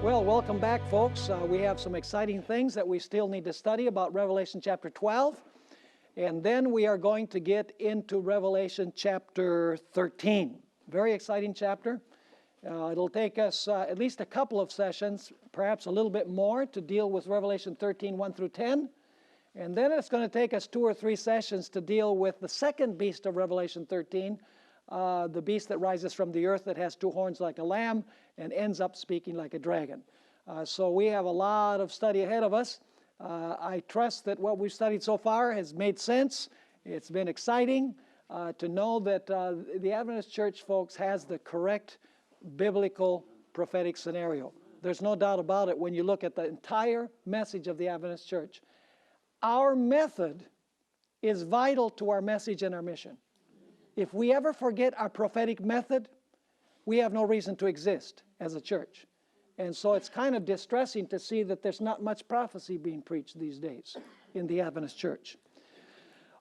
Well, welcome back, folks. We have some exciting things that we still need to study about Revelation chapter 12. And then we are going to get into Revelation chapter 13. Very exciting chapter. It'll take us at least a couple of sessions, perhaps a little bit more, to deal with Revelation 13, 1 through 10. And then it's going to take us 2 or 3 sessions to deal with the second beast of Revelation 13, the beast that rises from the earth that has 2 horns like a lamb and ends up speaking like a dragon. So we have a lot of study ahead of us. I trust that what we've studied so far has made sense. It's been exciting to know that the Adventist Church, folks, has the correct biblical prophetic scenario. There's no doubt about it when you look at the entire message of the Adventist Church. Our method is vital to our message and our mission. If we ever forget our prophetic method, we have no reason to exist as a church. And so it's kind of distressing to see that there's not much prophecy being preached these days in the Adventist Church.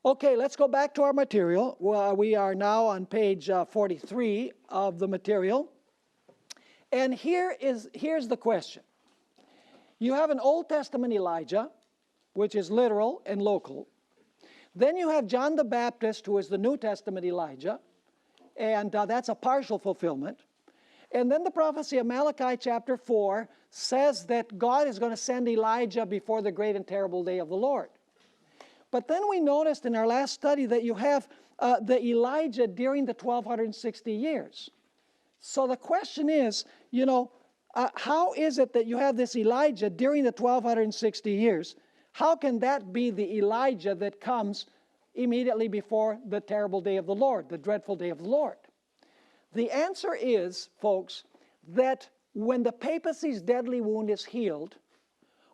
Okay, let's go back to our material. Well, we are now on page 43 of the material. And here's the question. You have an Old Testament Elijah, which is literal and local. Then you have John the Baptist, who is the New Testament Elijah, and that's a partial fulfillment. And then the prophecy of Malachi chapter 4 says that God is going to send Elijah before the great and terrible day of the Lord. But then we noticed in our last study that you have the Elijah during the 1260 years. So the question is, how is it that you have this Elijah during the 1260 years? How can that be the Elijah that comes immediately before the terrible day of the Lord, the dreadful day of the Lord? The answer is, folks, that when the papacy's deadly wound is healed,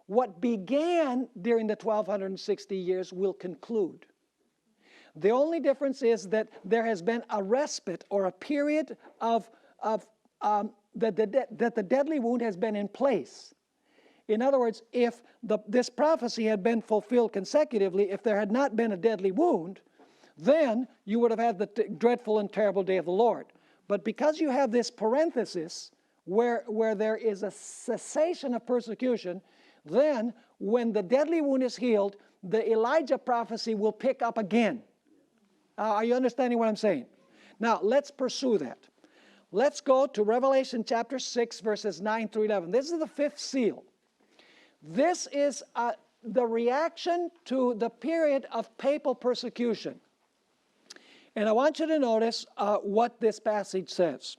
what began during the 1260 years will conclude. The only difference is that there has been a respite or a period that the deadly wound has been in place. In other words, if this prophecy had been fulfilled consecutively, if there had not been a deadly wound, then you would have had the dreadful and terrible day of the Lord. But because you have this parenthesis where there is a cessation of persecution, then when the deadly wound is healed, the Elijah prophecy will pick up again. Are you understanding what I'm saying? Now, let's pursue that. Let's go to Revelation chapter 6, verses 9 through 11. This is the 5th seal. This is the reaction to the period of papal persecution. And I want you to notice what this passage says.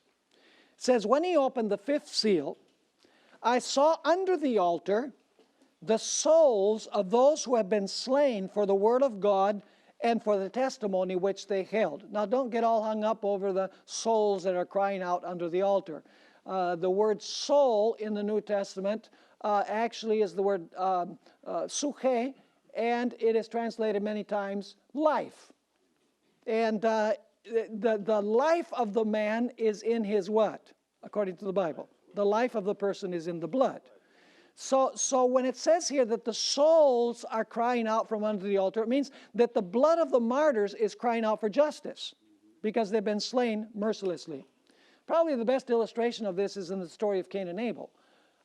It says, when he opened the 5th seal, I saw under the altar the souls of those who have been slain for the word of God and for the testimony which they held. Now, don't get all hung up over the souls that are crying out under the altar. The word soul in the New Testament actually is the word suche, and it is translated many times life. And the life of the man is in his what? According to the Bible. The life of the person is in the blood. So when it says here that the souls are crying out from under the altar, it means that the blood of the martyrs is crying out for justice because they've been slain mercilessly. Probably the best illustration of this is in the story of Cain and Abel.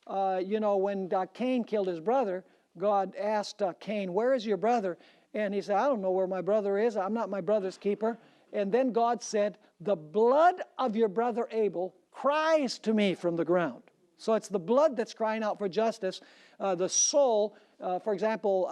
When Cain killed his brother, God asked Cain, where is your brother? And he said, I don't know where my brother is. I'm not my brother's keeper. And then God said, the blood of your brother Abel cries to me from the ground. So it's the blood that's crying out for justice. The soul, for example,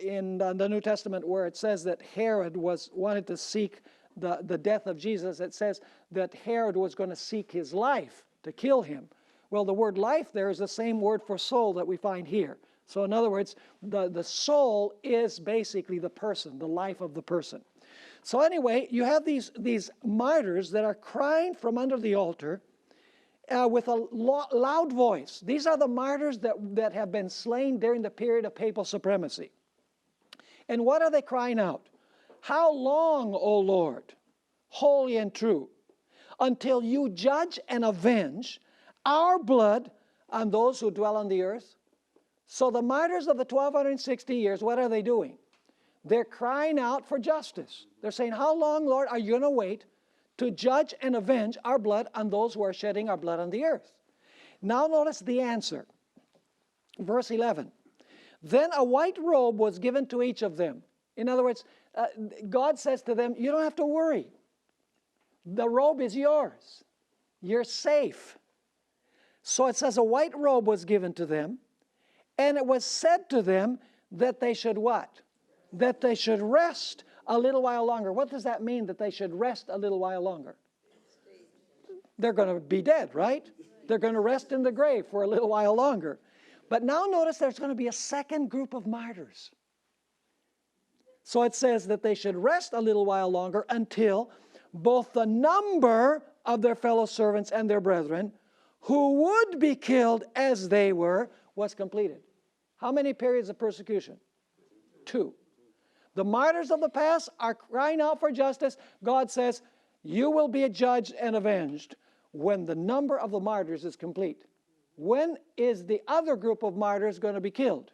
in the New Testament where it says that Herod wanted to seek the death of Jesus, it says that Herod was going to seek his life to kill him. Well, the word life there is the same word for soul that we find here. So in other words, the soul is basically the person, the life of the person. So anyway, you have these martyrs that are crying from under the altar with a loud voice. These are the martyrs that have been slain during the period of papal supremacy. And what are they crying out? How long, O Lord, holy and true, until you judge and avenge our blood on those who dwell on the earth? So the martyrs of the 1260 years, what are they doing? They're crying out for justice. They're saying, how long, Lord, are you going to wait to judge and avenge our blood on those who are shedding our blood on the earth? Now notice the answer. Verse 11. Then a white robe was given to each of them. In other words, God says to them, you don't have to worry. The robe is yours. You're safe. So it says a white robe was given to them, and it was said to them that they should what? That they should rest a little while longer. What does that mean, that they should rest a little while longer? They're going to be dead, right? They're going to rest in the grave for a little while longer. But now notice there's going to be a second group of martyrs. So it says that they should rest a little while longer until both the number of their fellow servants and their brethren who would be killed as they were was completed. How many periods of persecution? 2. The martyrs of the past are crying out for justice. God says, you will be judged and avenged when the number of the martyrs is complete. When is the other group of martyrs going to be killed?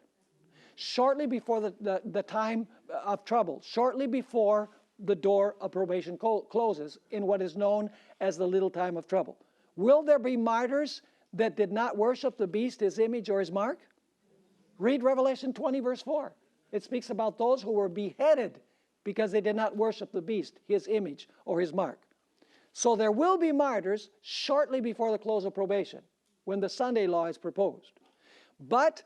Shortly before the time of trouble, shortly before the door of probation closes in what is known as the little time of trouble. Will there be martyrs that did not worship the beast, his image, or his mark? Read Revelation 20, verse 4. It speaks about those who were beheaded because they did not worship the beast, his image, or his mark. So there will be martyrs shortly before the close of probation, when the Sunday law is proposed. But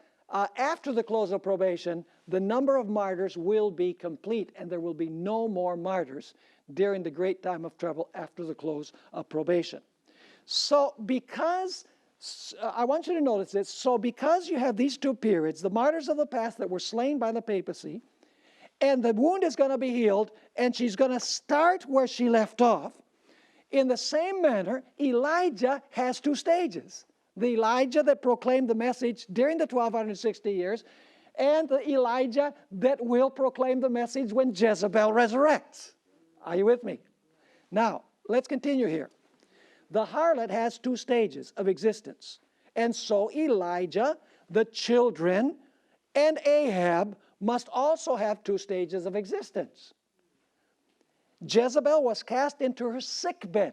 after the close of probation, the number of martyrs will be complete, and there will be no more martyrs during the great time of trouble after the close of probation. So I want you to notice this. So because you have these 2 periods, the martyrs of the past that were slain by the papacy, and the wound is going to be healed, and she's going to start where she left off, in the same manner, Elijah has 2 stages. The Elijah that proclaimed the message during the 1260 years, and the Elijah that will proclaim the message when Jezebel resurrects. Are you with me? Now, let's continue here. The harlot has 2 stages of existence. And so Elijah, the children, and Ahab must also have 2 stages of existence. Jezebel was cast into her sickbed,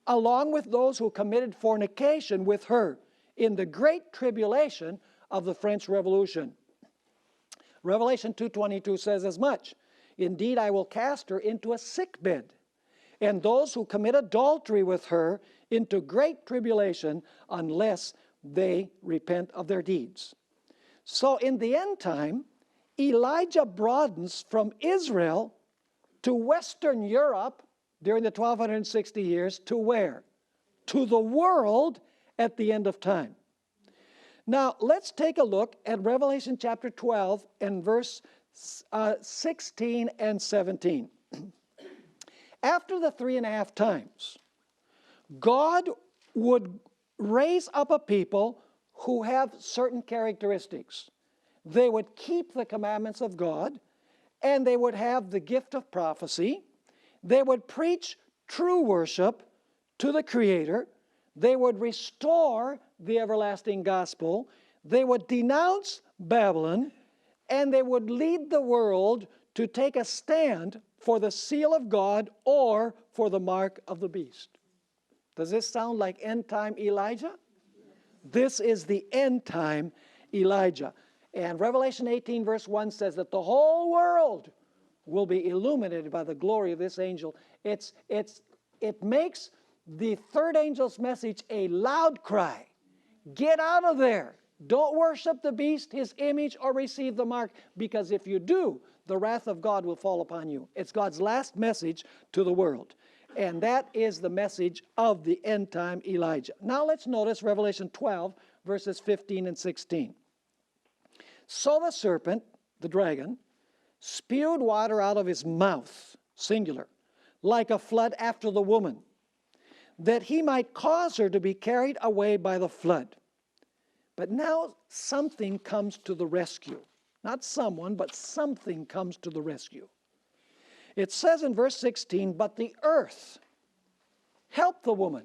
along with those who committed fornication with her in the great tribulation of the French Revolution. Revelation 2:22 says as much. Indeed, I will cast her into a sickbed, and those who commit adultery with her into great tribulation, unless they repent of their deeds. So in the end time, Elijah broadens from Israel to Western Europe during the 1260 years, to where? To the world at the end of time. Now, let's take a look at Revelation chapter 12 and verse 16 and 17. After the 3.5 times, God would raise up a people who have certain characteristics. They would keep the commandments of God, and they would have the gift of prophecy. They would preach true worship to the Creator. They would restore the everlasting gospel. They would denounce Babylon, and they would lead the world to take a stand for the seal of God or for the mark of the beast. Does this sound like end-time Elijah? This is the end-time Elijah. And Revelation 18 verse 1 says that the whole world will be illuminated by the glory of this angel. It makes the third angel's message a loud cry. Get out of there. Don't worship the beast, his image, or receive the mark, because if you do, the wrath of God will fall upon you. It's God's last message to the world. And that is the message of the end-time Elijah. Now let's notice Revelation 12, verses 15 and 16. So the serpent, the dragon, spewed water out of his mouth, singular, like a flood after the woman, that he might cause her to be carried away by the flood. But now something comes to the rescue. Not someone, but something comes to the rescue. It says in verse 16, but the earth helped the woman.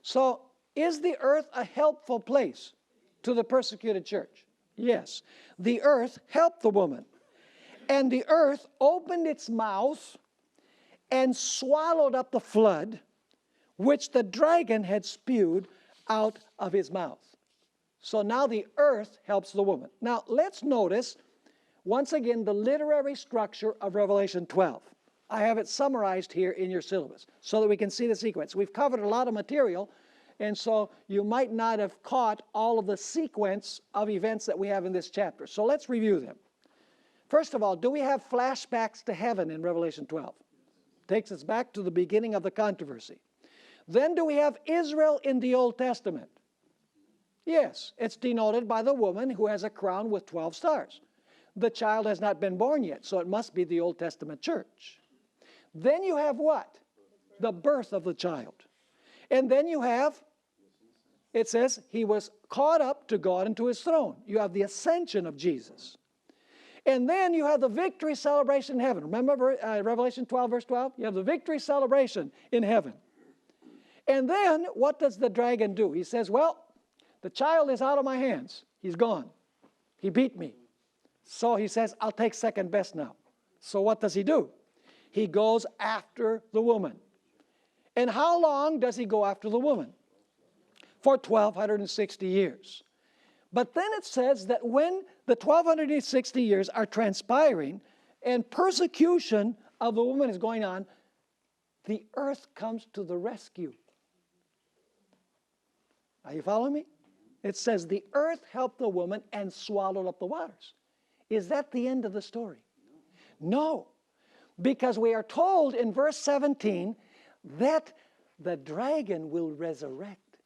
So is the earth a helpful place to the persecuted church? Yes. The earth helped the woman. And the earth opened its mouth and swallowed up the flood, which the dragon had spewed out of his mouth. So now the earth helps the woman. Now let's notice, once again, the literary structure of Revelation 12. I have it summarized here in your syllabus so that we can see the sequence. We've covered a lot of material, and so you might not have caught all of the sequence of events that we have in this chapter. So let's review them. First of all, do we have flashbacks to heaven in Revelation 12? Takes us back to the beginning of the controversy. Then do we have Israel in the Old Testament? Yes, it's denoted by the woman who has a crown with 12 stars. The child has not been born yet, so it must be the Old Testament church. Then you have what? The birth of the child. And then you have, it says, he was caught up to God and to his throne. You have the ascension of Jesus. And then you have the victory celebration in heaven. Remember Revelation 12, verse 12? You have the victory celebration in heaven. And then what does the dragon do? He says, well, the child is out of my hands. He's gone. He beat me. So he says, I'll take second best now. So what does he do? He goes after the woman. And how long does he go after the woman? For 1,260 years. But then it says that when the 1,260 years are transpiring and persecution of the woman is going on, the earth comes to the rescue. Are you following me? It says the earth helped the woman and swallowed up the waters. Is that the end of the story? No, because we are told in verse 17 that the dragon will resurrect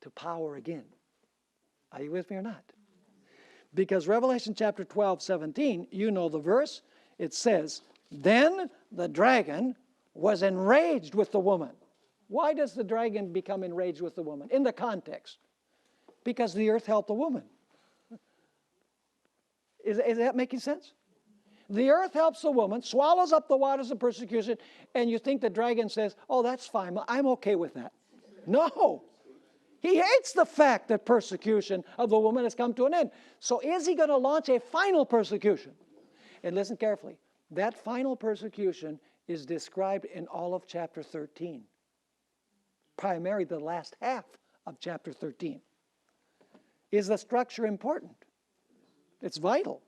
to power again. Are you with me or not? Because Revelation chapter 12, 17, you know the verse. It says, then the dragon was enraged with the woman. Why does the dragon become enraged with the woman? In the context. Because the earth helped the woman. Is that making sense? The earth helps the woman, swallows up the waters of persecution, and you think the dragon says, oh, that's fine, I'm okay with that. No. He hates the fact that persecution of the woman has come to an end. So is he going to launch a final persecution? And listen carefully. That final persecution is described in all of chapter 13. Primarily the last half of chapter 13. Is the structure important? It's vital.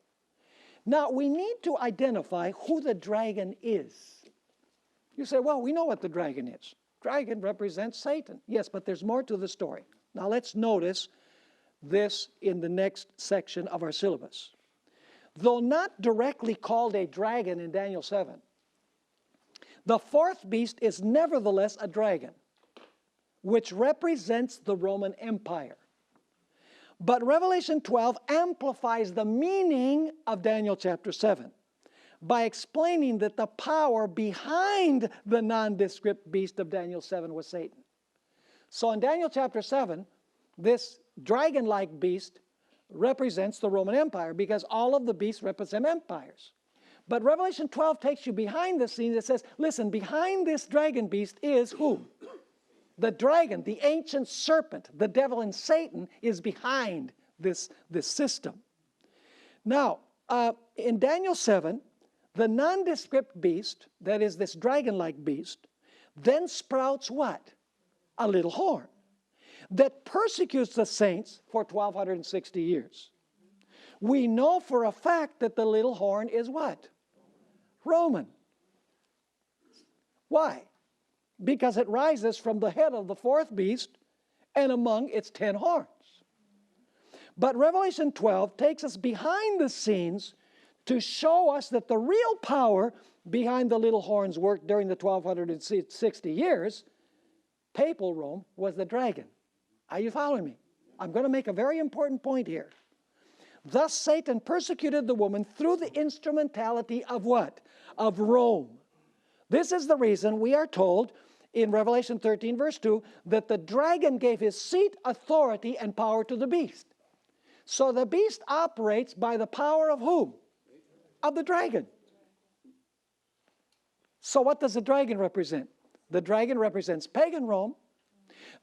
Now, we need to identify who the dragon is. You say, well, we know what the dragon is. Dragon represents Satan. Yes, but there's more to the story. Now, let's notice this in the next section of our syllabus. Though not directly called a dragon in Daniel 7, the fourth beast is nevertheless a dragon, which represents the Roman Empire. But Revelation 12 amplifies the meaning of Daniel chapter 7 by explaining that the power behind the nondescript beast of Daniel 7 was Satan. So in Daniel chapter 7, this dragon-like beast represents the Roman Empire because all of the beasts represent empires. But Revelation 12 takes you behind the scenes. It says, listen, behind this dragon beast is who? The dragon, the ancient serpent, the devil and Satan is behind this system. Now, in Daniel 7, the nondescript beast, that is this dragon-like beast, then sprouts what? A little horn that persecutes the saints for 1,260 years. We know for a fact that the little horn is what? Roman. Why? Because it rises from the head of the fourth beast and among its 10 horns. But Revelation 12 takes us behind the scenes to show us that the real power behind the little horn's work during the 1,260 years, papal Rome, was the dragon. Are you following me? I'm going to make a very important point here. Thus Satan persecuted the woman through the instrumentality of what? Of Rome. This is the reason we are told in Revelation 13, verse 2, that the dragon gave his seat, authority, and power to the beast. So the beast operates by the power of whom? Of the dragon. So what does the dragon represent? The dragon represents pagan Rome.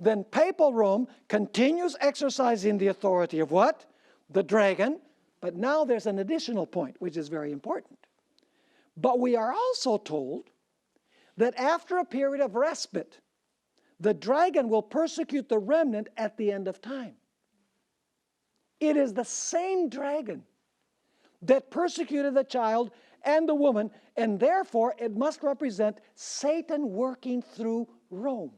Then papal Rome continues exercising the authority of what? The dragon. But now there's an additional point, which is very important. But we are also told that after a period of respite, the dragon will persecute the remnant at the end of time. It is the same dragon that persecuted the child and the woman, and therefore it must represent Satan working through Rome.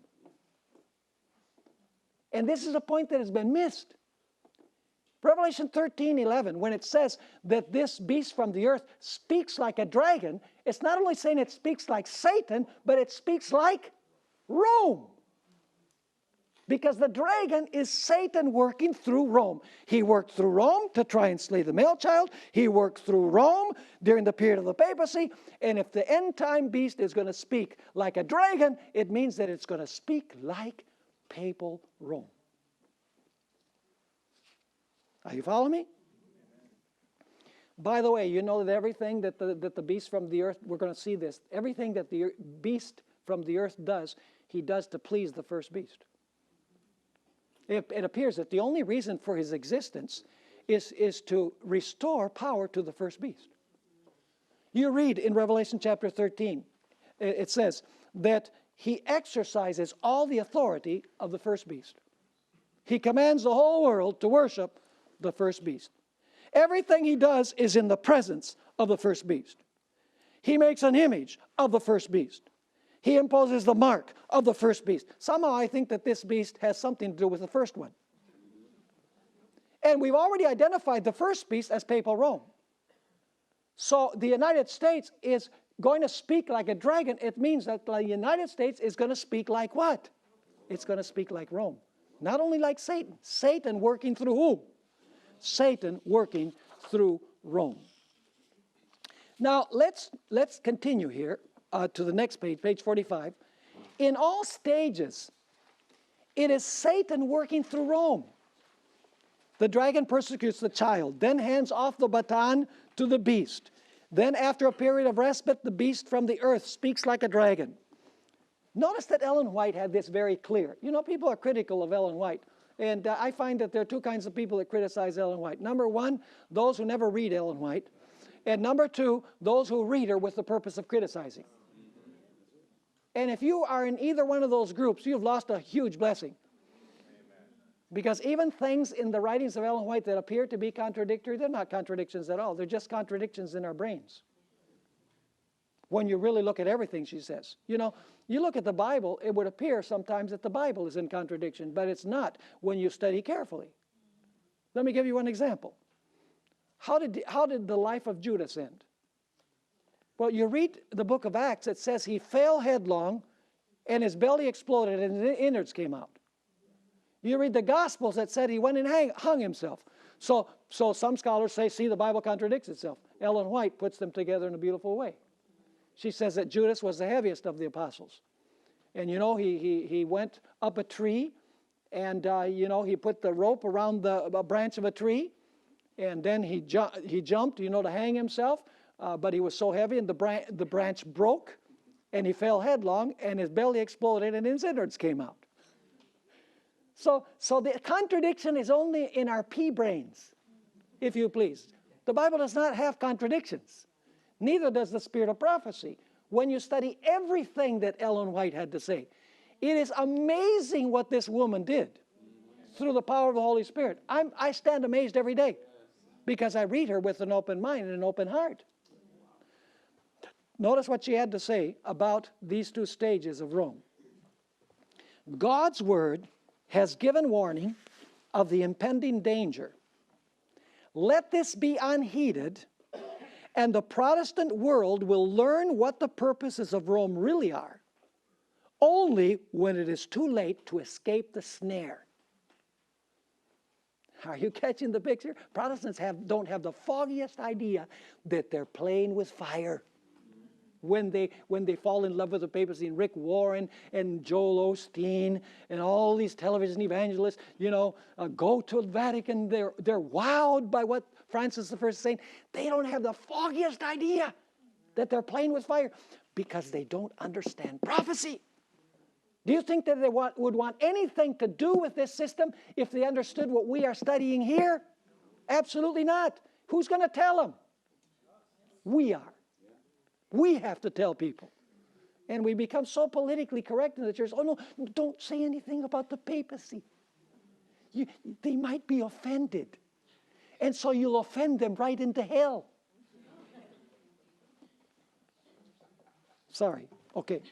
And this is a point that has been missed. Revelation 13:11, when it says that this beast from the earth speaks like a dragon, it's not only saying it speaks like Satan, but it speaks like Rome. Because the dragon is Satan working through Rome. He worked through Rome to try and slay the male child. He worked through Rome during the period of the papacy. And if the end time beast is going to speak like a dragon, it means that it's going to speak like papal Rome. Are you following me? By the way, you know that everything that the beast from the earth, we're going to see this, everything that the beast from the earth does, he does to please the first beast. It appears that the only reason for his existence is to restore power to the first beast. You read in Revelation chapter 13, it says that he exercises all the authority of the first beast. He commands the whole world to worship the first beast. Everything he does is in the presence of the first beast. He makes an image of the first beast. He imposes the mark of the first beast. Somehow I think that this beast has something to do with the first one. And we've already identified the first beast as papal Rome. So the United States is going to speak like a dragon. It means that the United States is going to speak like what? It's going to speak like Rome. Not only like Satan. Satan working through who? Satan working through Rome. Now let's continue here to the next page, page 45. In all stages, it is Satan working through Rome. The dragon persecutes the child, then hands off the baton to the beast. Then after a period of respite, the beast from the earth speaks like a dragon. Notice that Ellen White had this very clear. You know, people are critical of Ellen White. And I find that there are two kinds of people that criticize Ellen White. Number one, those who never read Ellen White. And number two, those who read her with the purpose of criticizing. And if you are in either one of those groups, you've lost a huge blessing. Because even things in the writings of Ellen White that appear to be contradictory, they're not contradictions at all. They're just contradictions in our brains. When you really look at everything she says. You know, you look at the Bible, it would appear sometimes that the Bible is in contradiction, but it's not when you study carefully. Let me give you one example. How did the life of Judas end? Well, you read the book of Acts, it says he fell headlong and his belly exploded and his innards came out. You read the Gospels that said he went and hung himself. So some scholars say, see, the Bible contradicts itself. Ellen White puts them together in a beautiful way. She says that Judas was the heaviest of the apostles. And, you know, he went up a tree and, you know, he put the rope around a branch of a tree. And then he jumped, you know, to hang himself. But he was so heavy and the branch broke. And he fell headlong and his belly exploded and his innards came out. So the contradiction is only in our pea brains, if you please. The Bible does not have contradictions. Neither does the spirit of prophecy. When you study everything that Ellen White had to say, it is amazing what this woman did through the power of the Holy Spirit. I stand amazed every day because I read her with an open mind and an open heart. Notice what she had to say about these two stages of Rome. God's word has given warning of the impending danger. Let this be unheeded, and the Protestant world will learn what the purposes of Rome really are, only when it is too late to escape the snare. Are you catching the picture? Protestants don't have the foggiest idea that they're playing with fire. When they fall in love with the papacy, and Rick Warren and Joel Osteen and all these television evangelists, you know, go to the Vatican, they're wowed by what Francis I is saying. They don't have the foggiest idea that they're playing with fire because they don't understand prophecy. Do you think that they would want anything to do with this system if they understood what we are studying here? Absolutely not. Who's going to tell them? We are. We have to tell people. And we become so politically correct in the church. Oh, no, don't say anything about the papacy. They might be offended. And so you'll offend them right into hell. Sorry. Okay.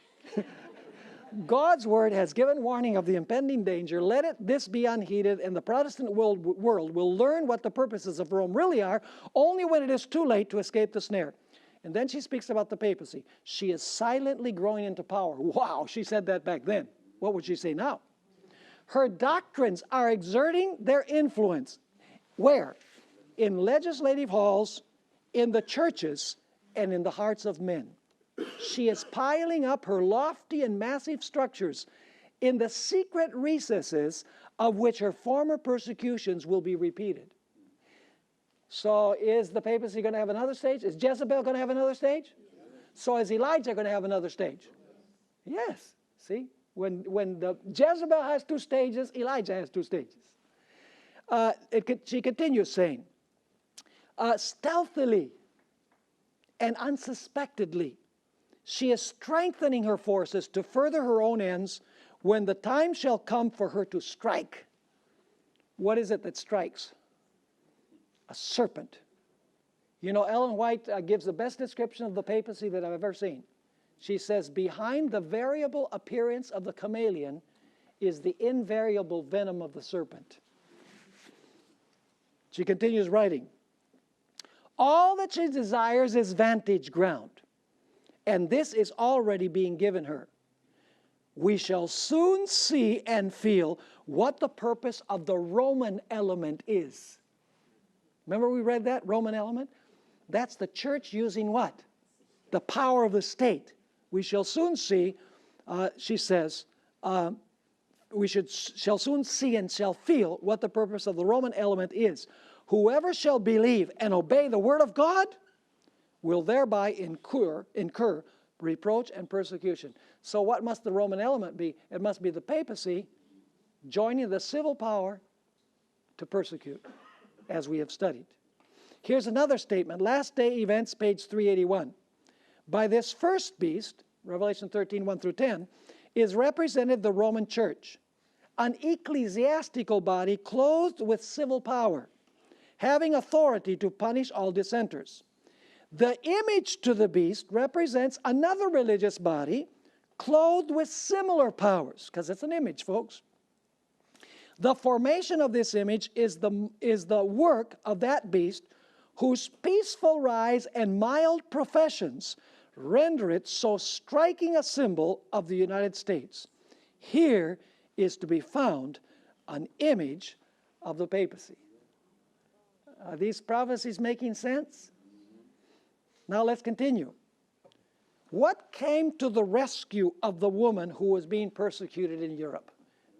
God's word has given warning of the impending danger. Let this be unheeded, and the Protestant world will learn what the purposes of Rome really are only when it is too late to escape the snare. And then she speaks about the papacy. She is silently growing into power. Wow, she said that back then. What would she say now? Her doctrines are exerting their influence. Where? In legislative halls, in the churches, and in the hearts of men. She is piling up her lofty and massive structures in the secret recesses of which her former persecutions will be repeated. So is the papacy going to have another stage? Is Jezebel going to have another stage? So is Elijah going to have another stage? Yes. See? When the Jezebel has two stages, Elijah has two stages. She continues saying, stealthily and unsuspectedly, she is strengthening her forces to further her own ends when the time shall come for her to strike. What is it that strikes? A serpent. You know, Ellen White gives the best description of the papacy that I've ever seen. She says, behind the variable appearance of the chameleon is the invariable venom of the serpent. She continues writing, all that she desires is vantage ground, and this is already being given her. We shall soon see and feel what the purpose of the Roman element is. Remember we read that, Roman element? That's the church using what? The power of the state. We shall soon see, she says, we shall soon see and shall feel what the purpose of the Roman element is. Whoever shall believe and obey the word of God will thereby incur reproach and persecution. So what must the Roman element be? It must be the papacy joining the civil power to persecute, as we have studied. Here's another statement. Last day events, page 381. By this first beast, Revelation 13, 1 through 10, is represented the Roman Church, an ecclesiastical body clothed with civil power, having authority to punish all dissenters. The image to the beast represents another religious body clothed with similar powers, because it's an image, folks. The formation of this image is the work of that beast, whose peaceful rise and mild professions render it so striking a symbol of the United States. Here is to be found an image of the papacy. Are these prophecies making sense? Now let's continue. What came to the rescue of the woman who was being persecuted in Europe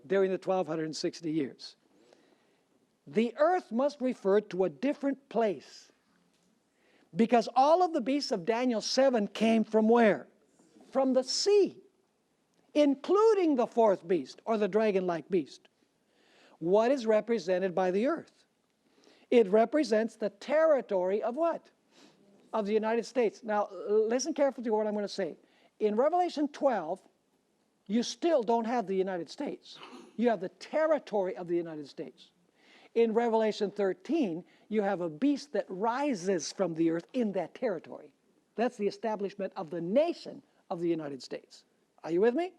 during the 1260 years? The earth must refer to a different place, because all of the beasts of Daniel 7 came from where? From the sea, including the fourth beast, or the dragon-like beast. What is represented by the earth? It represents the territory of what? Of the United States. Now, listen carefully to what I'm going to say. In Revelation 12, you still don't have the United States. You have the territory of the United States. In Revelation 13, you have a beast that rises from the earth in that territory. That's the establishment of the nation of the United States. Are you with me?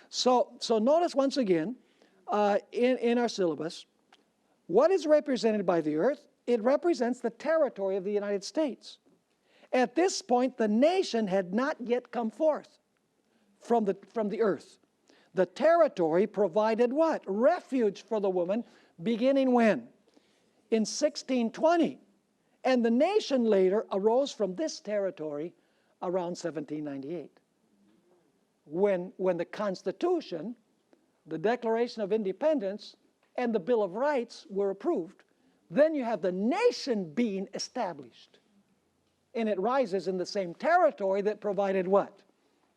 So notice once again, in our syllabus, what is represented by the earth? It represents the territory of the United States. At this point, the nation had not yet come forth from the earth. The territory provided what? Refuge for the woman, beginning when? In 1620. And the nation later arose from this territory around 1798. When the Constitution, the Declaration of Independence, and the Bill of Rights were approved, then you have the nation being established. And it rises in the same territory that provided what?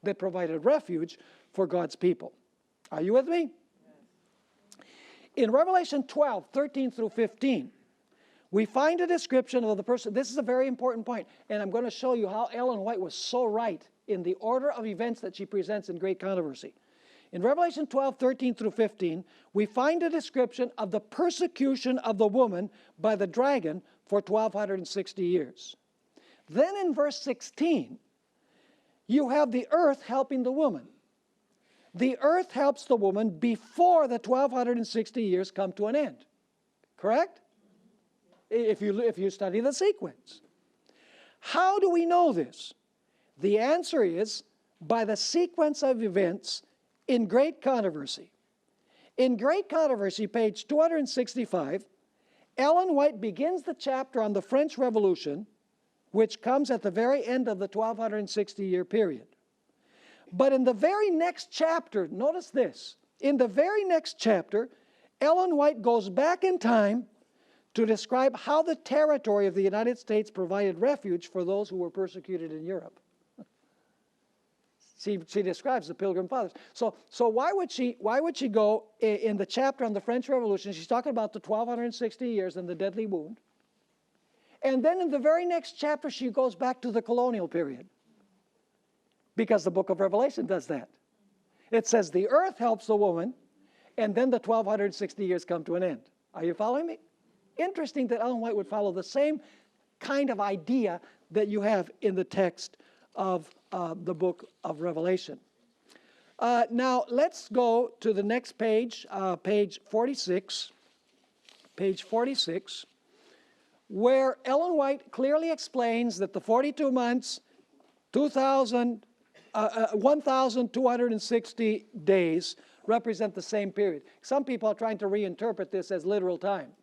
That provided refuge for God's people. Are you with me? In Revelation 12, 13 through 15, we find a description of the person. This is a very important point, and I'm going to show you how Ellen White was so right in the order of events that she presents in Great Controversy. In Revelation 12:13 through 15, we find a description of the persecution of the woman by the dragon for 1,260 years. Then in verse 16, you have the earth helping the woman. The earth helps the woman before the 1,260 years come to an end. Correct? If you study the sequence. How do we know this? The answer is by the sequence of events in Great Controversy. In Great Controversy, page 265, Ellen White begins the chapter on the French Revolution, which comes at the very end of the 1,260-year period. But in the very next chapter, notice this, in the very next chapter, Ellen White goes back in time to describe how the territory of the United States provided refuge for those who were persecuted in Europe. She describes the Pilgrim Fathers. So why would she go in the chapter on the French Revolution? She's talking about the 1,260 years and the deadly wound. And then in the very next chapter, she goes back to the colonial period. Because the book of Revelation does that. It says the earth helps the woman, and then the 1,260 years come to an end. Are you following me? Interesting that Ellen White would follow the same kind of idea that you have in the text of the book of Revelation. Now, let's go to the next page, page 46. Page 46, where Ellen White clearly explains that the 42 months, 1,260 days represent the same period. Some people are trying to reinterpret this as literal time.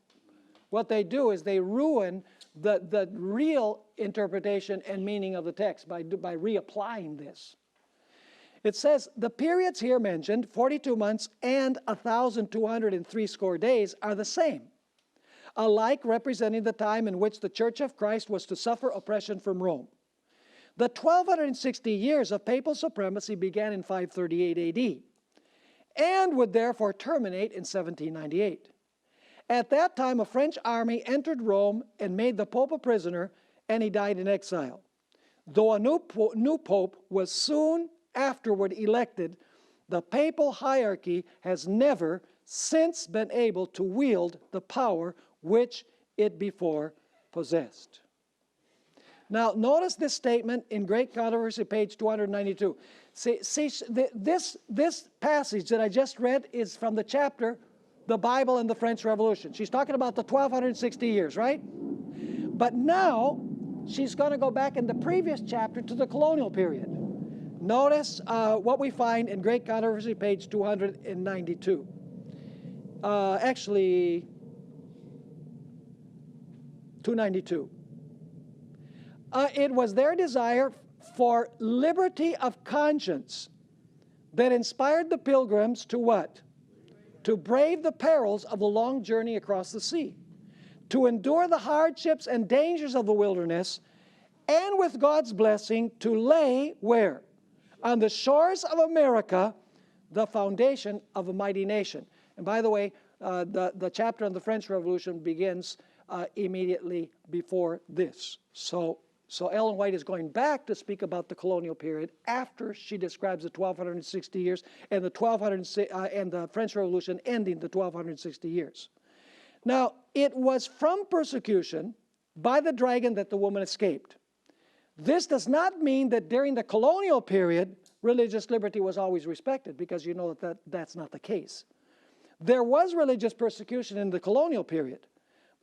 What they do is they ruin the real interpretation and meaning of the text by reapplying this. It says the periods here mentioned, 42 months and 1,260 days, are the same, alike representing the time in which the Church of Christ was to suffer oppression from Rome. The 1,260 years of papal supremacy began in 538 AD and would therefore terminate in 1798. At that time, a French army entered Rome and made the Pope a prisoner, and he died in exile. Though a new Pope was soon afterward elected, the papal hierarchy has never since been able to wield the power which it before possessed. Now, notice this statement in Great Controversy, page 292. This passage that I just read is from the chapter, The Bible and the French Revolution. She's talking about the 1,260 years, right? But now, she's going to go back in the previous chapter to the colonial period. Notice what we find in Great Controversy, page 292. Actually, 292. It was their desire for liberty of conscience that inspired the pilgrims to what? To brave the perils of the long journey across the sea, to endure the hardships and dangers of the wilderness, and with God's blessing to lay where? On the shores of America, the foundation of a mighty nation. And by the way, the chapter on the French Revolution begins immediately before this. So Ellen White is going back to speak about the colonial period after she describes the 1,260 years and the French Revolution ending the 1,260 years. Now, it was from persecution by the dragon that the woman escaped. This does not mean that during the colonial period, religious liberty was always respected, because you know that's not the case. There was religious persecution in the colonial period,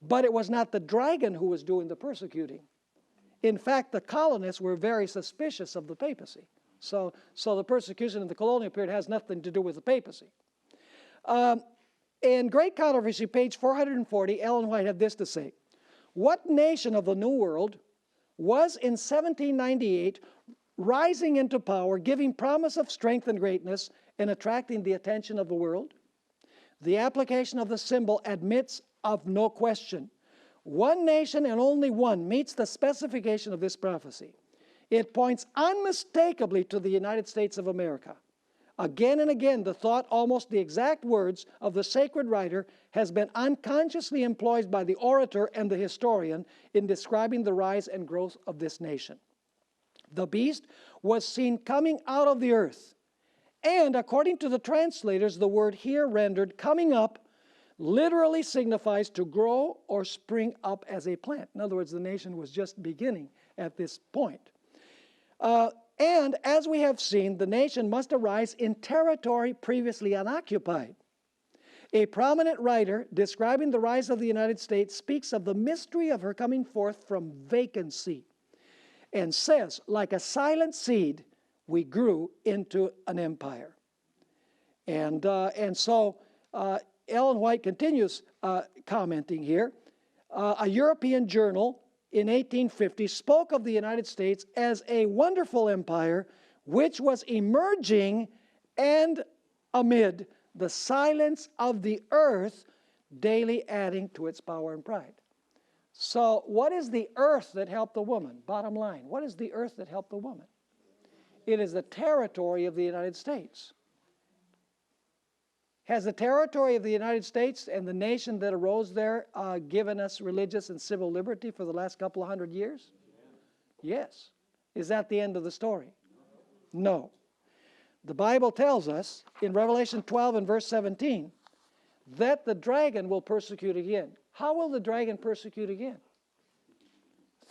but it was not the dragon who was doing the persecuting. In fact, the colonists were very suspicious of the papacy. So the persecution in the colonial period has nothing to do with the papacy. In Great Controversy, page 440, Ellen White had this to say: what nation of the New World was in 1798 rising into power, giving promise of strength and greatness, and attracting the attention of the world? The application of the symbol admits of no question. One nation and only one meets the specification of this prophecy. It points unmistakably to the United States of America, Again and again, the thought, almost the exact words of the sacred writer, has been unconsciously employed by the orator and the historian in describing the rise and growth of this nation. The beast was seen coming out of the earth. And according to the translators, the word here rendered coming up literally signifies to grow or spring up as a plant. In other words, the nation was just beginning at this point. And as we have seen, the nation must arise in territory previously unoccupied. A prominent writer describing the rise of the United States speaks of the mystery of her coming forth from vacancy and says, like a silent seed, we grew into an empire. And so Ellen White continues commenting here. A European journal in 1850 spoke of the United States as a wonderful empire which was emerging and amid the silence of the earth daily adding to its power and pride. So what is the earth that helped the woman? Bottom line, what is the earth that helped the woman? It is the territory of the United States. Has the territory of the United States and the nation that arose there given us religious and civil liberty for the last couple of hundred years? Yes. Is that the end of the story? No. The Bible tells us in Revelation 12 and verse 17 that the dragon will persecute again. How will the dragon persecute again?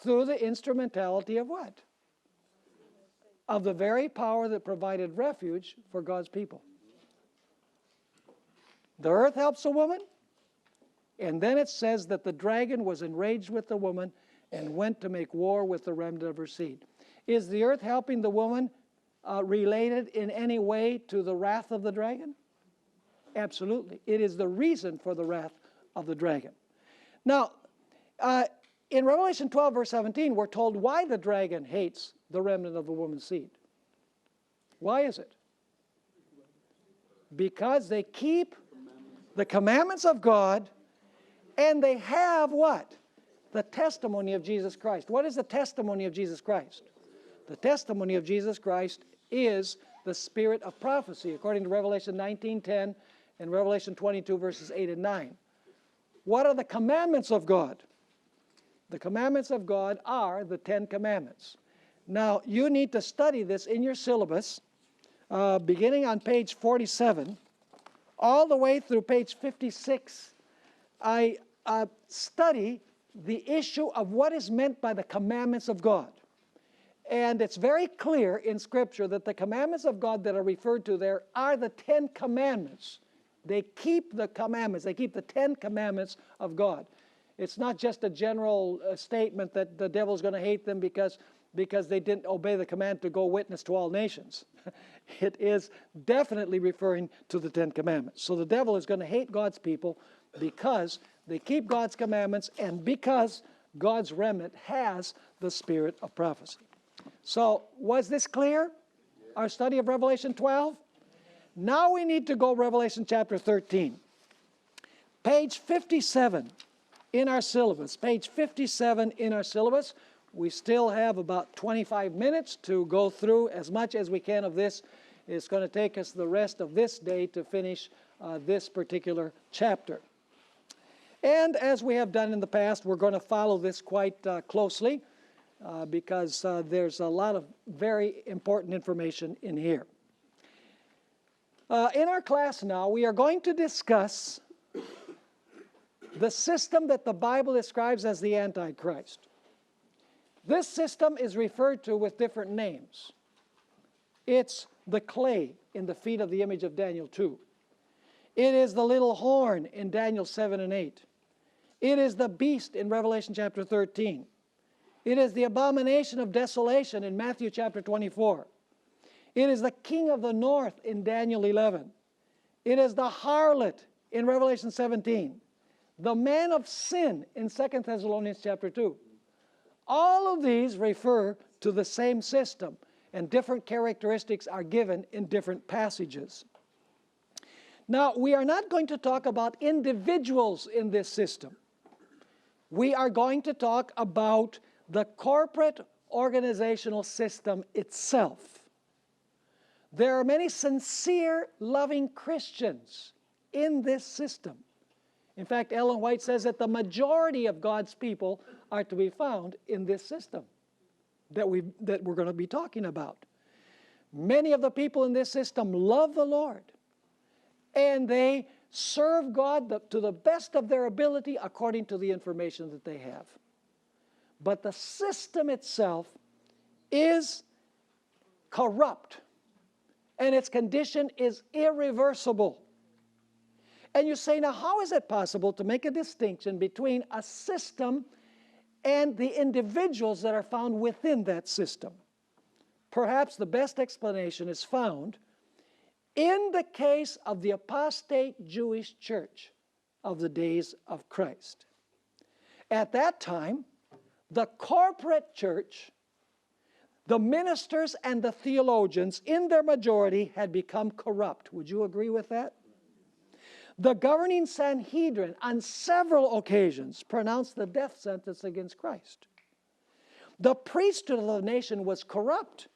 Through the instrumentality of what? Of the very power that provided refuge for God's people. The earth helps the woman, and then it says that the dragon was enraged with the woman and went to make war with the remnant of her seed. Is the earth helping the woman related in any way to the wrath of the dragon? Absolutely. It is the reason for the wrath of the dragon. Now, in Revelation 12, verse 17, we're told why the dragon hates the remnant of the woman's seed. Why is it? Because they keep the commandments of God, and they have what? The testimony of Jesus Christ. What is the testimony of Jesus Christ? The testimony of Jesus Christ is the spirit of prophecy, according to Revelation 19:10 and Revelation 22, verses 8 and 9. What are the commandments of God? The commandments of God are the 10 commandments. Now, you need to study this in your syllabus, beginning on page 47, all the way through page 56. I study the issue of what is meant by the commandments of God. And it's very clear in Scripture that the commandments of God that are referred to there are the 10 commandments. They keep the commandments. They keep the 10 commandments of God. It's not just a general statement that the devil's going to hate them because they didn't obey the command to go witness to all nations. It is definitely referring to the 10 commandments. So the devil is going to hate God's people because they keep God's commandments and because God's remnant has the spirit of prophecy. So was this clear? Our study of Revelation 12? Now we need to go Revelation chapter 13. Page 57 in our syllabus. Page 57 in our syllabus. We still have about 25 minutes to go through as much as we can of this. It's going to take us the rest of this day to finish this particular chapter. And as we have done in the past, we're going to follow this quite closely because there's a lot of very important information in here. In our class now, we are going to discuss the system that the Bible describes as the Antichrist. This system is referred to with different names. It's the clay in the feet of the image of Daniel 2. It is the little horn in Daniel 7 and 8. It is the beast in Revelation chapter 13. It is the abomination of desolation in Matthew chapter 24. It is the king of the north in Daniel 11. It is the harlot in Revelation 17. The man of sin in 2 Thessalonians chapter 2. All of these refer to the same system, and different characteristics are given in different passages. Now, we are not going to talk about individuals in this system. We are going to talk about the corporate organizational system itself. There are many sincere, loving Christians in this system. In fact, Ellen White says that the majority of God's people are to be found in this system that we're going to be talking about. Many of the people in this system love the Lord, and they serve God to the best of their ability according to the information that they have. But the system itself is corrupt, and its condition is irreversible. And you say, now how is it possible to make a distinction between a system and the individuals that are found within that system? Perhaps the best explanation is found in the case of the apostate Jewish church of the days of Christ. At that time, the corporate church, the ministers and the theologians in their majority had become corrupt. Would you agree with that? The governing Sanhedrin on several occasions pronounced the death sentence against Christ. The priesthood of the nation was corrupt.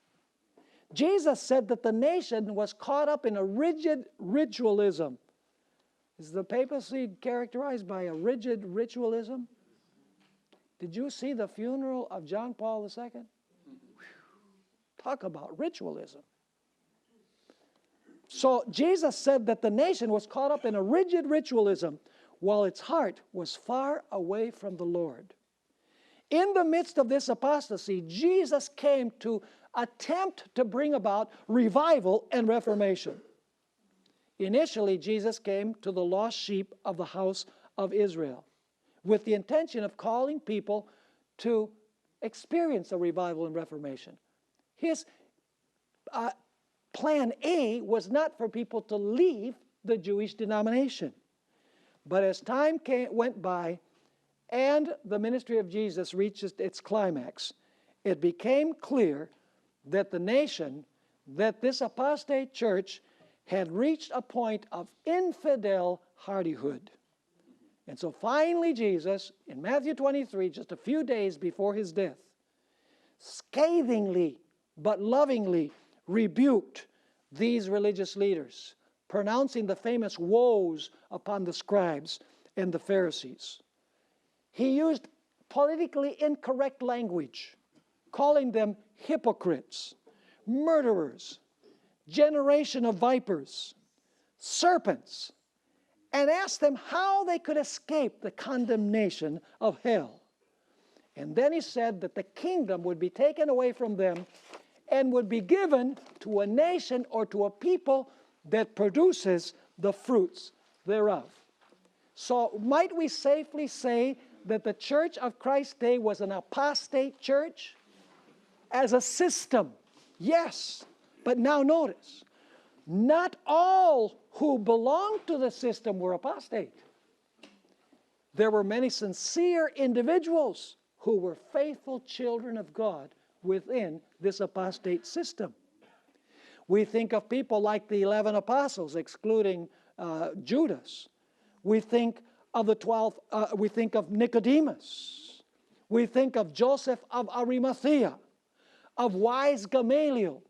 Jesus said that the nation was caught up in a rigid ritualism. Is the papacy characterized by a rigid ritualism? Did you see the funeral of John Paul II? Talk about ritualism. So Jesus said that the nation was caught up in a rigid ritualism while its heart was far away from the Lord. In the midst of this apostasy, Jesus came to attempt to bring about revival and reformation. Initially, Jesus came to the lost sheep of the house of Israel with the intention of calling people to experience a revival and reformation. His plan A was not for people to leave the Jewish denomination. But as time went by and the ministry of Jesus reached its climax, it became clear that the nation, that this apostate church had reached a point of infidel hardihood. And so finally Jesus, in Matthew 23, just a few days before his death, scathingly but lovingly rebuked these religious leaders, pronouncing the famous woes upon the scribes and the Pharisees. He used politically incorrect language, calling them hypocrites, murderers, generation of vipers, serpents, and asked them how they could escape the condemnation of hell. And then he said that the kingdom would be taken away from them and would be given to a nation or to a people that produces the fruits thereof. So might we safely say that the church of Christ's day was an apostate church? As a system, yes. But now notice, not all who belonged to the system were apostate. There were many sincere individuals who were faithful children of God within this apostate system. We think of people like the 11 apostles, excluding Judas. We think of the 12, we think of Nicodemus. We think of Joseph of Arimathea, of wise Gamaliel,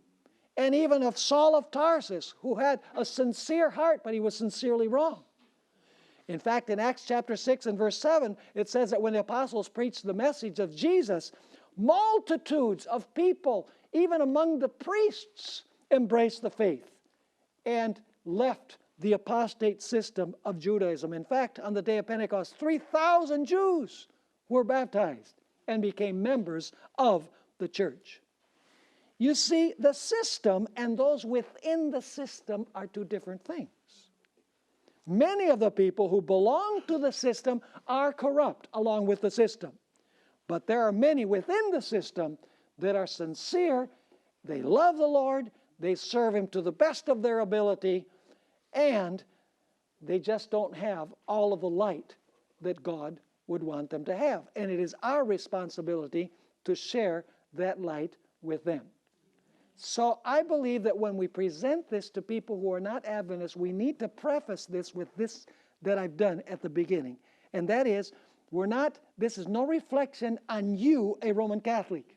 and even of Saul of Tarsus, who had a sincere heart, but he was sincerely wrong. In fact, in Acts chapter 6 and verse 7, it says that when the apostles preached the message of Jesus, multitudes of people, even among the priests, embraced the faith and left the apostate system of Judaism. In fact, on the day of Pentecost, 3,000 Jews were baptized and became members of the church. You see, the system and those within the system are two different things. Many of the people who belong to the system are corrupt along with the system. But there are many within the system that are sincere. They love the Lord. They serve Him to the best of their ability. And they just don't have all of the light that God would want them to have. And it is our responsibility to share that light with them. So I believe that when we present this to people who are not Adventists, we need to preface this with this that I've done at the beginning. And that is, this is no reflection on you, a Roman Catholic.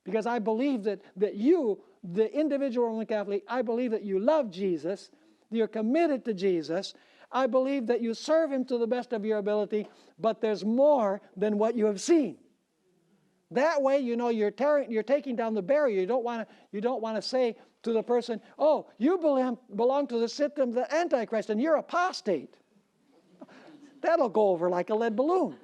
because I believe that you, the individual Roman Catholic, I believe that you love Jesus, you're committed to Jesus. I believe that you serve him to the best of your ability, but there's more than what you have seen. That way, you know, you're taking down the barrier. You don't want to say to the person, oh, you belong to the system of the Antichrist and you're apostate. That'll go over like a lead balloon.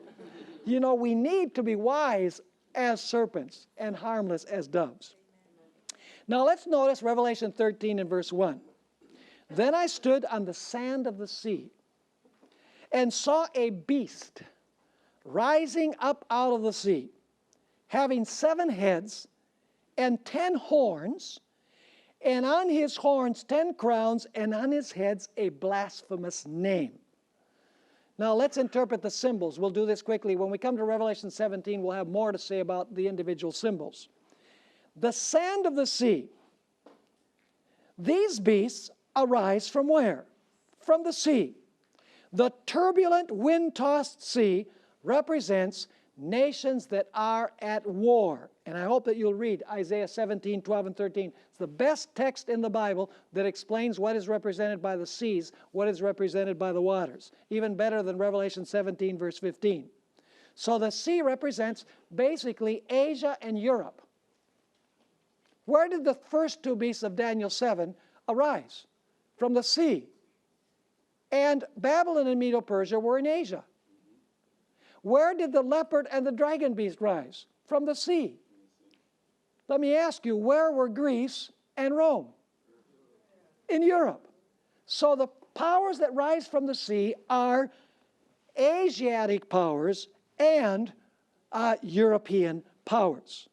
You know, we need to be wise as serpents and harmless as doves. Now let's notice Revelation 13 and verse 1. Then I stood on the sand of the sea and saw a beast rising up out of the sea, having 7 heads and 10 horns, and on his horns 10 crowns, and on his heads a blasphemous name. Now let's interpret the symbols. We'll do this quickly. When we come to Revelation 17, we'll have more to say about the individual symbols. The sand of the sea. These beasts arise from where? From the sea. The turbulent, wind-tossed sea represents nations that are at war. And I hope that you'll read Isaiah 17, 12, and 13. It's the best text in the Bible that explains what is represented by the seas, what is represented by the waters. Even better than Revelation 17, verse 15. So the sea represents basically Asia and Europe. Where did the first 2 beasts of Daniel 7 arise? From the sea. And Babylon and Medo-Persia were in Asia. Where did the leopard and the dragon beast rise? From the sea. Let me ask you, where were Greece and Rome? In Europe. So the powers that rise from the sea are Asiatic powers and European powers.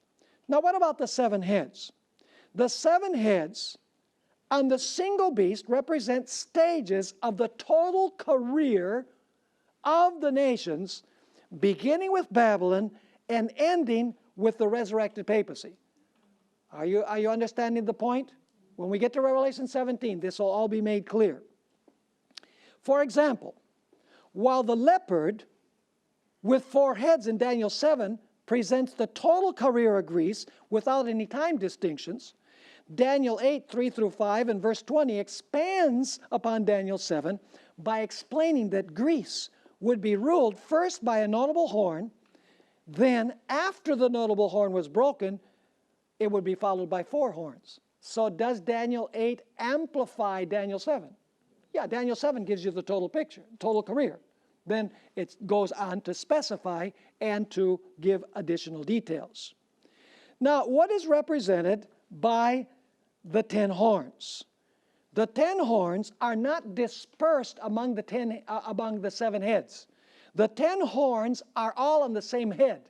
Now what about the 7 heads? The 7 heads on the single beast represent stages of the total career of the nations, beginning with Babylon and ending with the resurrected papacy. Are you understanding the point? When we get to Revelation 17, this will all be made clear. For example, while the leopard with 4 heads in Daniel 7 presents the total career of Greece without any time distinctions, Daniel 8, 3 through 5 and verse 20 expands upon Daniel 7 by explaining that Greece would be ruled first by a notable horn, then after the notable horn was broken, it would be followed by 4 horns. So does Daniel 8 amplify Daniel 7? Yeah, Daniel 7 gives you the total picture, total career. Then it goes on to specify and to give additional details. Now, what is represented by the 10 horns? The 10 horns are not dispersed among the 7 heads. The 10 horns are all on the same head.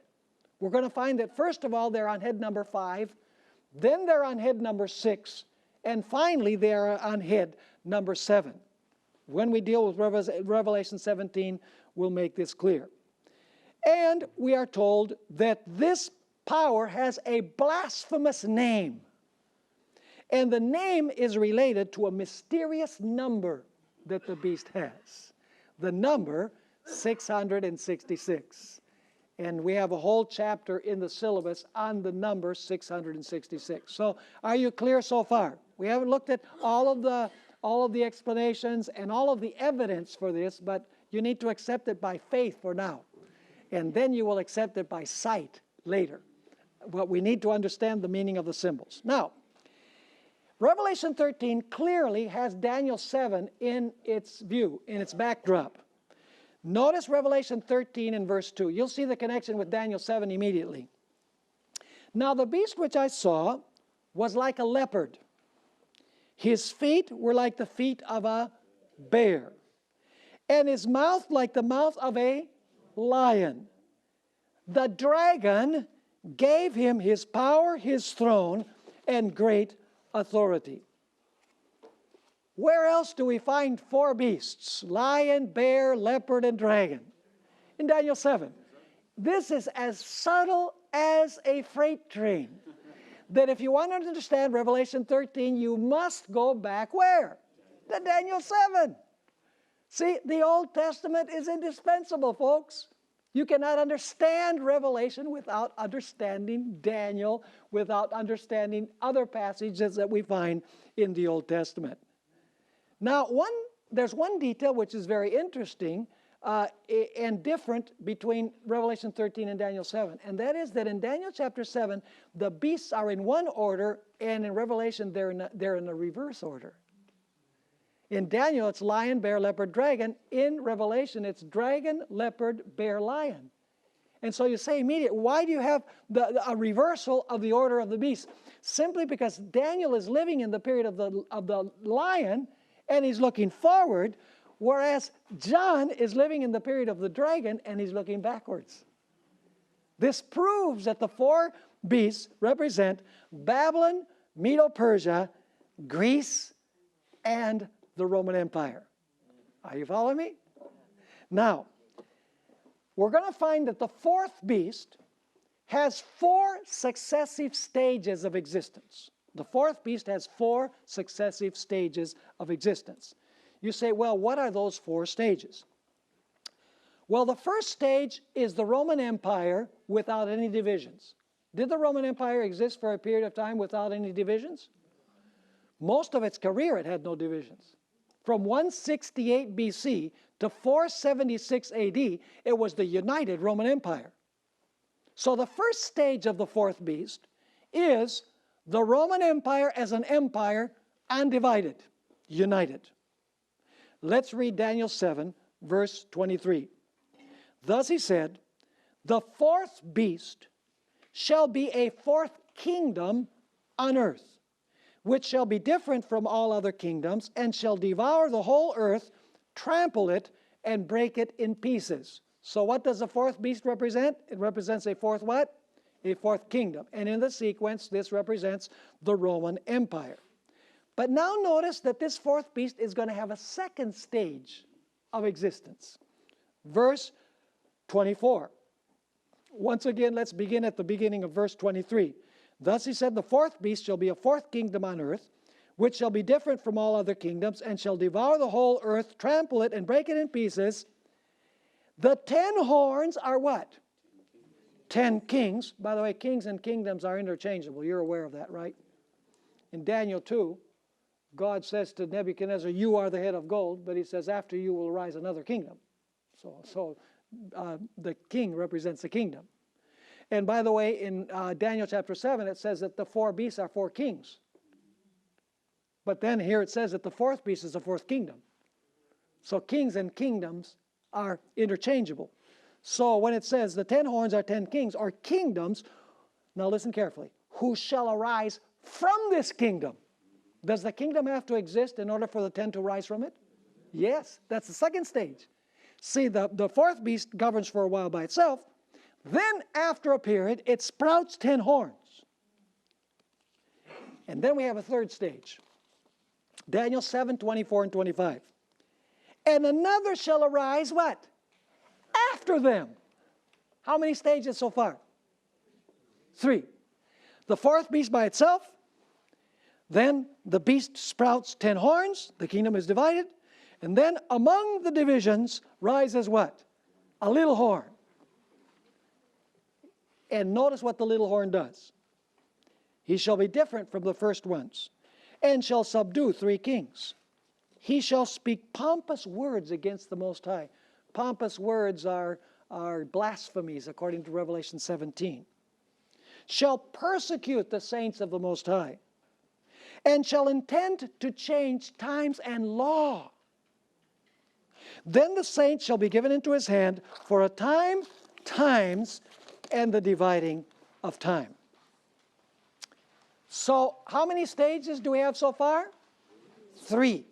We're going to find that first of all they're on head number 5, then they're on head number 6, and finally they are on head number 7. When we deal with Revelation 17, we'll make this clear. And we are told that this power has a blasphemous name. And the name is related to a mysterious number that the beast has. The number 666. And we have a whole chapter in the syllabus on the number 666. So are you clear so far? We haven't looked at all of the explanations and all of the evidence for this, but you need to accept it by faith for now. And then you will accept it by sight later. But we need to understand the meaning of the symbols. Now, Revelation 13 clearly has Daniel 7 in its view, in its backdrop. Notice Revelation 13 and verse 2. You'll see the connection with Daniel 7 immediately. Now the beast which I saw was like a leopard. His feet were like the feet of a bear, and his mouth like the mouth of a lion. The dragon gave him his power, his throne, and great authority. Where else do we find 4 beasts? Lion, bear, leopard, and dragon. In Daniel 7. This is as subtle as a freight train. That if you want to understand Revelation 13, you must go back where? To Daniel 7. See, the Old Testament is indispensable, folks. You cannot understand Revelation without understanding Daniel, without understanding other passages that we find in the Old Testament. Now, there's one detail which is very interesting and different between Revelation 13 and Daniel 7. And that is that in Daniel chapter 7, the beasts are in one order, and in Revelation they're in a reverse order. In Daniel, it's lion, bear, leopard, dragon. In Revelation, it's dragon, leopard, bear, lion. And so you say immediately, why do you have a reversal of the order of the beast? Simply because Daniel is living in the period of the lion, and he's looking forward, whereas John is living in the period of the dragon, and he's looking backwards. This proves that the four beasts represent Babylon, Medo-Persia, Greece, and the Roman Empire. Are you following me? Now, we're going to find that the fourth beast has four successive stages of existence. The fourth beast has four successive stages of existence. You say, well, what are those four stages? Well, the first stage is the Roman Empire without any divisions. Did the Roman Empire exist for a period of time without any divisions? Most of its career, it had no divisions. From 168 BC to 476 AD, it was the united Roman Empire. So the first stage of the fourth beast is the Roman Empire as an empire, undivided, united. Let's read Daniel 7, verse 23. Thus he said, the fourth beast shall be a fourth kingdom on earth, which shall be different from all other kingdoms, and shall devour the whole earth, trample it, and break it in pieces. So what does the fourth beast represent? It represents a fourth what? A fourth kingdom. And in the sequence, this represents the Roman Empire. But now notice that this fourth beast is going to have a second stage of existence. Verse 24. Once again, let's begin at the beginning of verse 23. Thus he said, the fourth beast shall be a fourth kingdom on earth, which shall be different from all other kingdoms, and shall devour the whole earth, trample it, and break it in pieces. The 10 horns are what? 10 kings. By the way, kings and kingdoms are interchangeable. You're aware of that, right? In Daniel 2, God says to Nebuchadnezzar, you are the head of gold, but he says, after you will rise another kingdom. So the king represents the kingdom. And by the way, in Daniel chapter 7, it says that the four beasts are four kings. But then here it says that the fourth beast is the fourth kingdom. So kings and kingdoms are interchangeable. So when it says the 10 horns are 10 kings or kingdoms, now listen carefully, who shall arise from this kingdom? Does the kingdom have to exist in order for the 10 to rise from it? Yes, that's the second stage. See, the fourth beast governs for a while by itself. Then, after a period, it sprouts 10 horns. And then we have a third stage. Daniel 7, 24 and 25. And another shall arise, what? After them. How many stages so far? 3. The fourth beast by itself. Then the beast sprouts 10 horns. The kingdom is divided. And then among the divisions rises what? A little horn. And notice what the little horn does. He shall be different from the first ones, and shall subdue 3 kings. He shall speak pompous words against the Most High. Pompous words are blasphemies, according to Revelation 17. Shall persecute the saints of the Most High, and shall intend to change times and law. Then the saints shall be given into his hand for a time, times, and the dividing of time. So how many stages do we have so far? 3.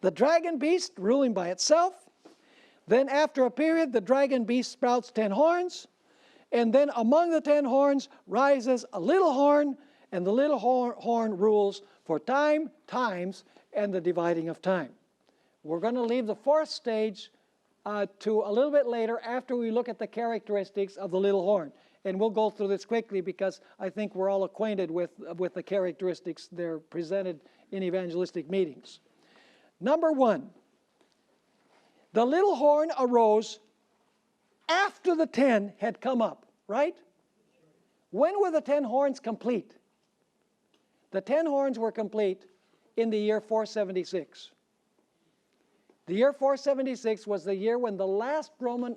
The dragon beast ruling by itself. Then after a period, the dragon beast sprouts 10 horns. And then among the 10 horns rises a little horn, and the little horn rules for time, times, and the dividing of time. We're going to leave the fourth stage to a little bit later after we look at the characteristics of the little horn. And we'll go through this quickly because I think we're all acquainted with the characteristics. They're presented in evangelistic meetings. Number 1, the little horn arose after the 10 had come up, right? When were the 10 horns complete? The 10 horns were complete in the year 476. The year 476 was the year when the last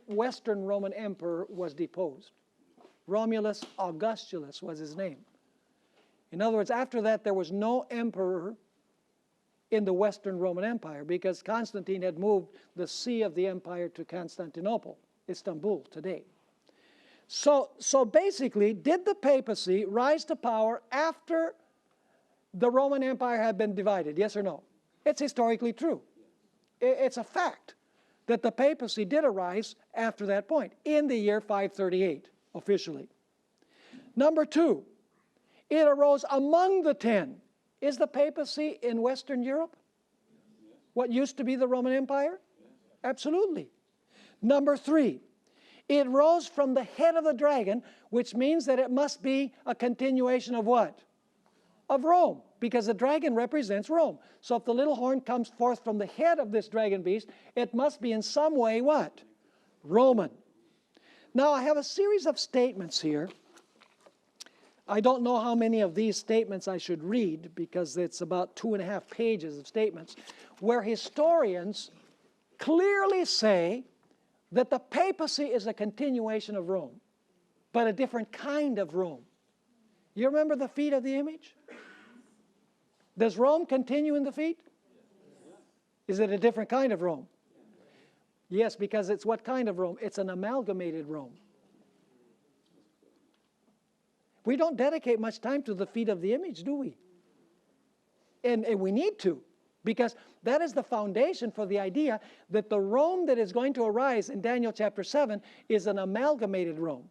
Western Roman emperor was deposed. Romulus Augustulus was his name. In other words, after that, there was no emperor in the Western Roman Empire because Constantine had moved the seat of the empire to Constantinople, Istanbul today. So basically, did the papacy rise to power after the Roman Empire had been divided? Yes or no? It's historically true. It's a fact that the papacy did arise after that point, in the year 538, officially. Number 2, it arose among the 10. Is the papacy in Western Europe? What used to be the Roman Empire? Absolutely. Number 3, it rose from the head of the dragon, which means that it must be a continuation of what? Of Rome, because the dragon represents Rome. So if the little horn comes forth from the head of this dragon beast, it must be in some way what? Roman. Now I have a series of statements here. I don't know how many of these statements I should read because it's about 2.5 pages of statements where historians clearly say that the papacy is a continuation of Rome, but a different kind of Rome. You remember the feet of the image? Does Rome continue in the feet? Is it a different kind of Rome? Yes, because it's what kind of Rome? It's an amalgamated Rome. We don't dedicate much time to the feet of the image, do we? And we need to, because that is the foundation for the idea that the Rome that is going to arise in Daniel chapter 7 is an amalgamated Rome.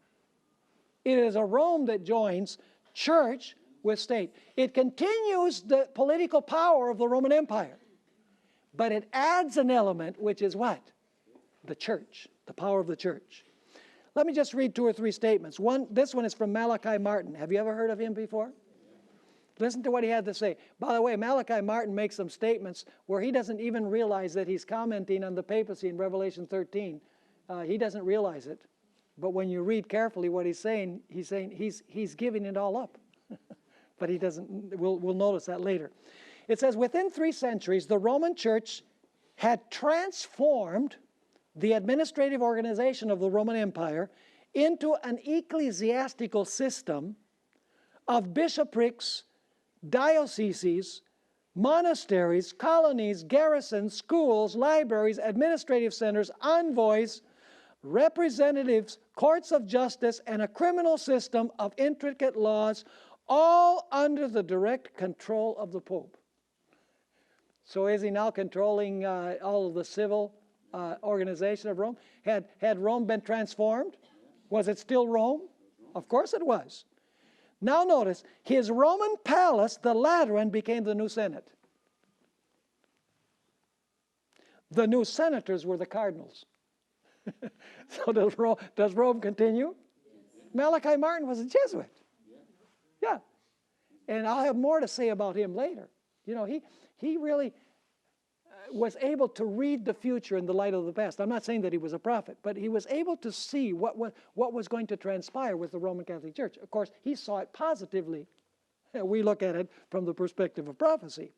It is a Rome that joins church with state. It continues the political power of the Roman Empire, but it adds an element which is what? The church, the power of the church. Let me just read 2 or 3 statements. This one is from Malachi Martin. Have you ever heard of him before? Listen to what he had to say. By the way, Malachi Martin makes some statements where he doesn't even realize that he's commenting on the papacy in Revelation 13. He doesn't realize it. But when you read carefully what he's saying he's giving it all up. But he doesn't, we'll notice that later. It says, within 3 centuries, the Roman Church had transformed the administrative organization of the Roman Empire into an ecclesiastical system of bishoprics, dioceses, monasteries, colonies, garrisons, schools, libraries, administrative centers, envoys, representatives, courts of justice, and a criminal system of intricate laws, all under the direct control of the Pope. So is he now controlling all of the civil organization of Rome? Had Rome been transformed? Was it still Rome? Of course it was. Now notice, his Roman palace, the Lateran, became the new Senate. The new senators were the cardinals. So does Rome continue? Malachi Martin was a Jesuit. Yeah. And I'll have more to say about him later. You know, he really was able to read the future in the light of the past. I'm not saying that he was a prophet, but he was able to see what was going to transpire with the Roman Catholic Church. Of course, he saw it positively. We look at it from the perspective of prophecy.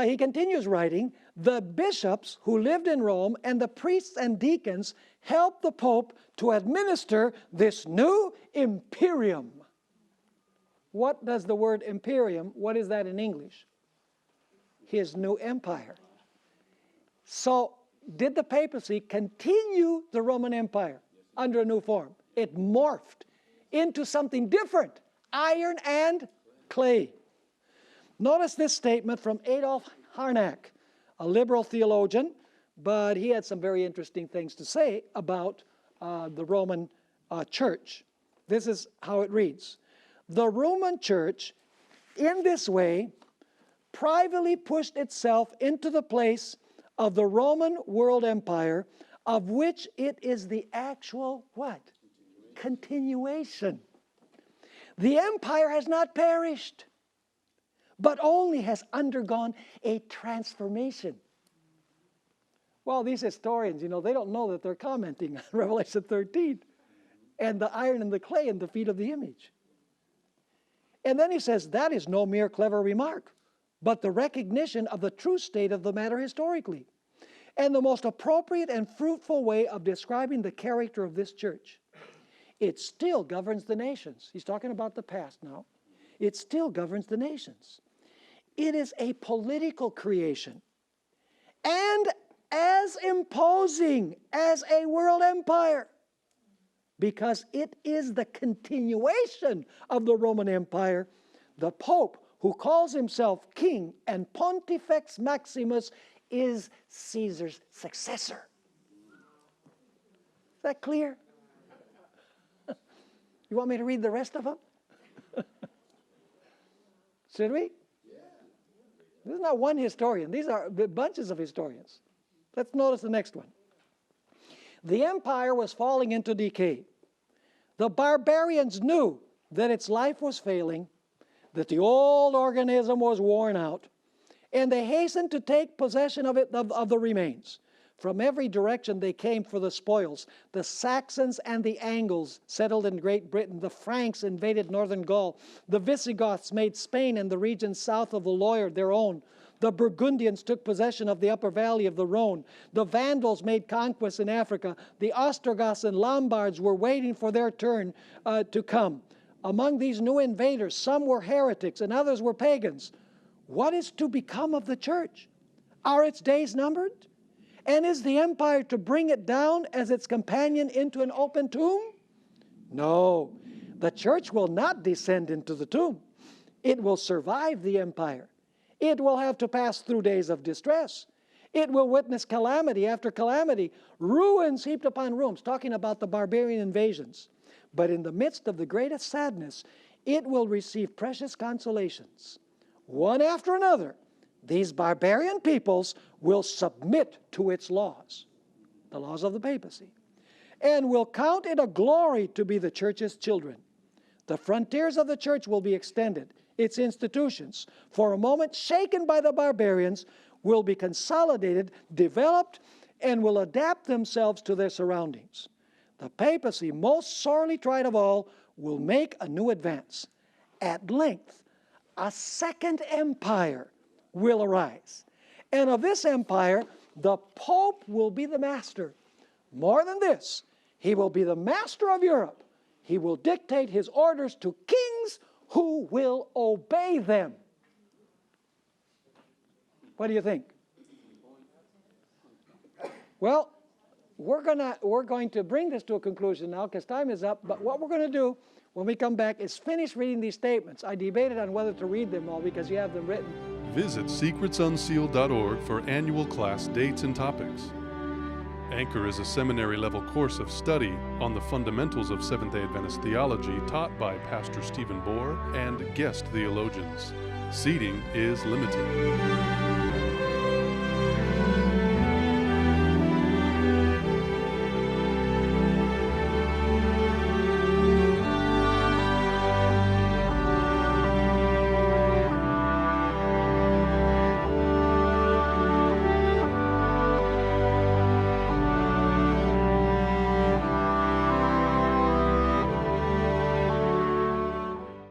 He continues writing, the bishops who lived in Rome and the priests and deacons helped the Pope to administer this new imperium. What does the word imperium, what is that in English? His new empire. So did the papacy continue the Roman Empire under a new form? It morphed into something different, iron and clay. Notice this statement from Adolf Harnack, a liberal theologian, but he had some very interesting things to say about the Roman church. This is how it reads. The Roman church, in this way, privately pushed itself into the place of the Roman world empire, of which it is the actual what? Continuation. The empire has not perished, but only has undergone a transformation. Well, these historians, they don't know that they're commenting on Revelation 13 and the iron and the clay and the feet of the image. And then he says, that is no mere clever remark, but the recognition of the true state of the matter historically, and the most appropriate and fruitful way of describing the character of this church. It still governs the nations. He's talking about the past now. It still governs the nations. It is a political creation, and as imposing as a world empire, because it is the continuation of the Roman Empire. The Pope, who calls himself King and Pontifex Maximus, is Caesar's successor. Is that clear? You want me to read the rest of them? Should we? This is not one historian. These are bunches of historians. Let's notice the next one. The empire was falling into decay. The barbarians knew that its life was failing, that the old organism was worn out, and they hastened to take possession of the remains. From every direction they came for the spoils. The Saxons and the Angles settled in Great Britain. The Franks invaded northern Gaul. The Visigoths made Spain and the regions south of the Loire their own. The Burgundians took possession of the upper valley of the Rhone. The Vandals made conquests in Africa. The Ostrogoths and Lombards were waiting for their turn to come. Among these new invaders, some were heretics and others were pagans. What is to become of the church? Are its days numbered? And is the empire to bring it down as its companion into an open tomb? No, the church will not descend into the tomb. It will survive the empire. It will have to pass through days of distress. It will witness calamity after calamity, ruins heaped upon ruins, talking about the barbarian invasions. But in the midst of the greatest sadness, it will receive precious consolations. One after another, these barbarian peoples will submit to its laws, the laws of the papacy, and will count it a glory to be the church's children. The frontiers of the church will be extended. Its institutions, for a moment shaken by the barbarians, will be consolidated, developed, and will adapt themselves to their surroundings. The papacy, most sorely tried of all, will make a new advance. At length, a second empire will arise. And of this empire, the Pope will be the master. More than this, he will be the master of Europe. He will dictate his orders to kings who will obey them. What do you think? Well, we're going to bring this to a conclusion now because time is up. But what we're going to do when we come back is finish reading these statements. I debated on whether to read them all because you have them written. Visit secretsunsealed.org for annual class dates and topics. Anchor is a seminary-level course of study on the fundamentals of Seventh-day Adventist theology taught by Pastor Stephen Bohr and guest theologians. Seating is limited.